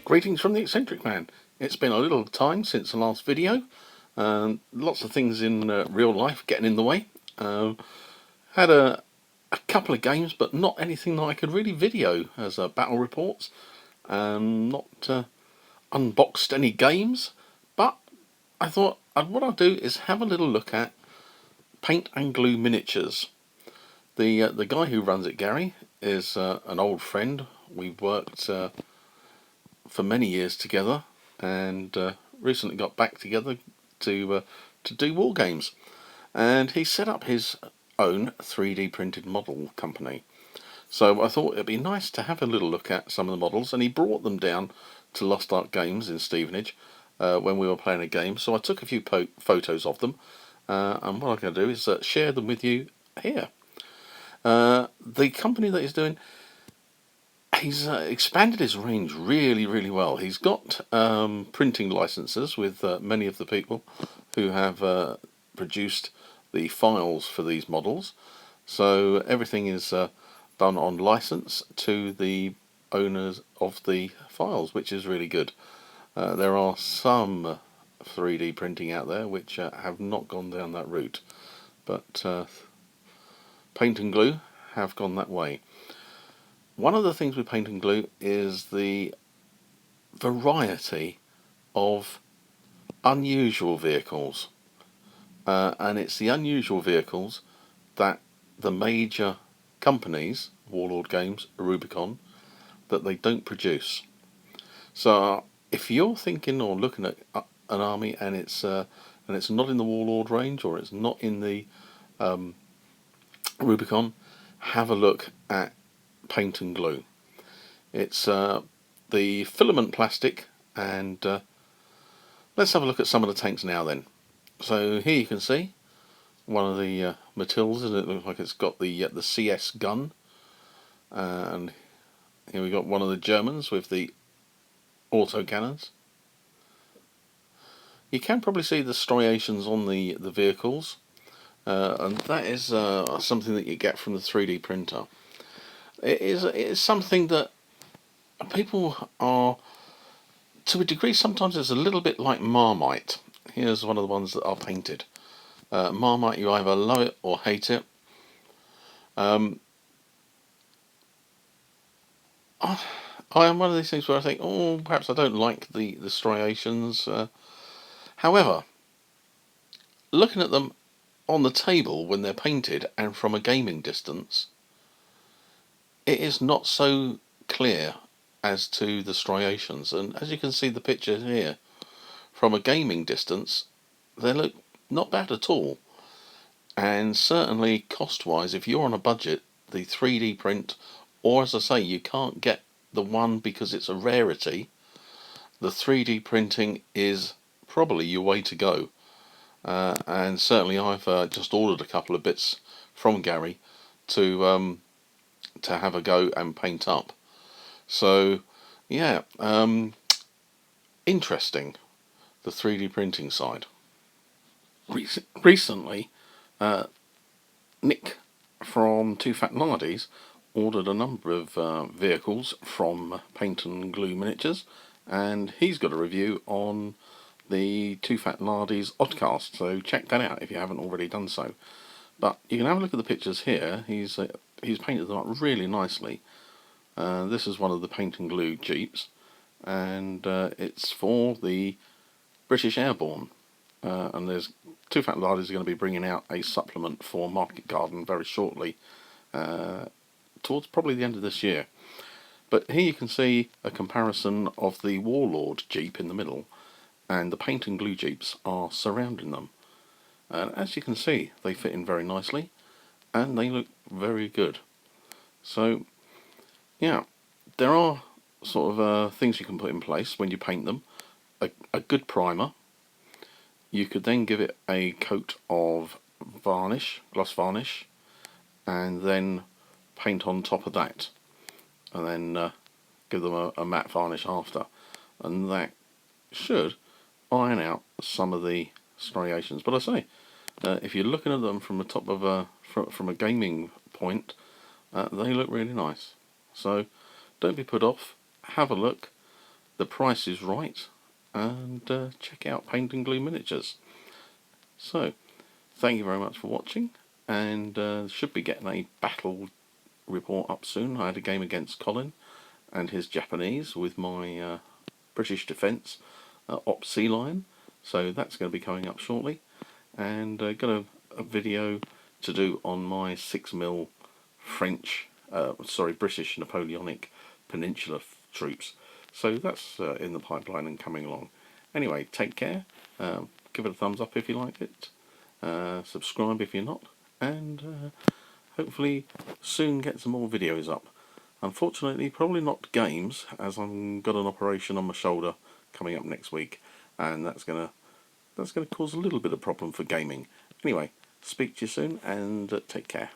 Greetings from the Eccentric Man. It's been a little time since the last video. Lots of things in real life getting in the way. Had a couple of games, but not anything that I could really video as battle reports. Not unboxed any games, but I thought what I'll do is have a little look at paint and glue miniatures. The guy who runs it, Garry, is an old friend. We've worked for many years together, and recently got back together to do war games. And he set up his own 3D printed model company. So I thought it'd be nice to have a little look at some of the models, and he brought them down to Lost Ark Games in Stevenage when we were playing a game. So I took a few photos of them, and what I'm going to do is share them with you here. The company that he's doing, he's expanded his range really well. He's got printing licenses with many of the people who have produced the files for these models. So everything is done on license to the owners of the files, which is really good. There are some 3D printing out there which have not gone down that route, but paint and glue have gone that way. One of the things with paint and glue is the variety of unusual vehicles, and it's the unusual vehicles that the major companies, Warlord Games, Rubicon, that they don't produce. So if you're thinking or looking at an army and it's not in the Warlord range, or it's not in the Rubicon, have a look at paint and glue. It's the filament plastic, and let's have a look at some of the tanks now then. So here you can see one of the Matildas, and it looks like it's got the CS gun, and here we got one of the Germans with the auto cannons. You can probably see the striations on the vehicles, and that is something that you get from the 3D printer. It is something that people are, to a degree, sometimes it's a little bit like Marmite. Here's one of the ones that are painted. Marmite, you either love it or hate it. I am one of these things where I think, oh, perhaps I don't like the striations. However, looking at them on the table when they're painted and from a gaming distance, it is not so clear as to the striations. And as you can see the picture here, from a gaming distance, they look not bad at all. And certainly cost-wise, if you're on a budget, the 3D print, or as I say, you can't get the one because it's a rarity, the 3D printing is probably your way to go. And certainly I've just ordered a couple of bits from Garry to have a go and paint up. So yeah, interesting, the 3D printing side. Recently, Nick from Two Fat Lardies ordered a number of vehicles from Paint and Glue Miniatures, and he's got a review on the Two Fat Lardies Oddcast, so check that out if you haven't already done so. But you can have a look at the pictures here. He's painted them up really nicely. This is one of the Paint and Glue Jeeps, and it's for the British Airborne. And there's Two Fat Lardies are going to be bringing out a supplement for Market Garden very shortly, towards probably the end of this year. But here you can see a comparison of the Warlord Jeep in the middle, and the Paint and Glue Jeeps are surrounding them. And as you can see, they fit in very nicely, and they look very good. So yeah, there are sort of things you can put in place when you paint them. A good primer. You could then give it a coat of varnish, gloss varnish, and then paint on top of that, and then give them a matte varnish after, and that should iron out some of the striations. But I say, if you're looking at them from the top of from a gaming point, they look really nice. So don't be put off. Have a look. the price is right, and check out Paint and Glue Miniatures. So, thank you very much for watching, and should be getting a battle report up soon. I had a game against Colin and his Japanese with my British Defence Op Sea Lion, so that's going to be coming up shortly. And got a video to do on my 6mm British Napoleonic Peninsula troops. So that's in the pipeline and coming along. Anyway, take care. Give it a thumbs up if you liked it. Subscribe if you're not. And hopefully soon get some more videos up. Unfortunately, probably not games, as I've got an operation on my shoulder coming up next week, and that's gonna cause a little bit of problem for gaming. Anyway, speak to you soon, and take care.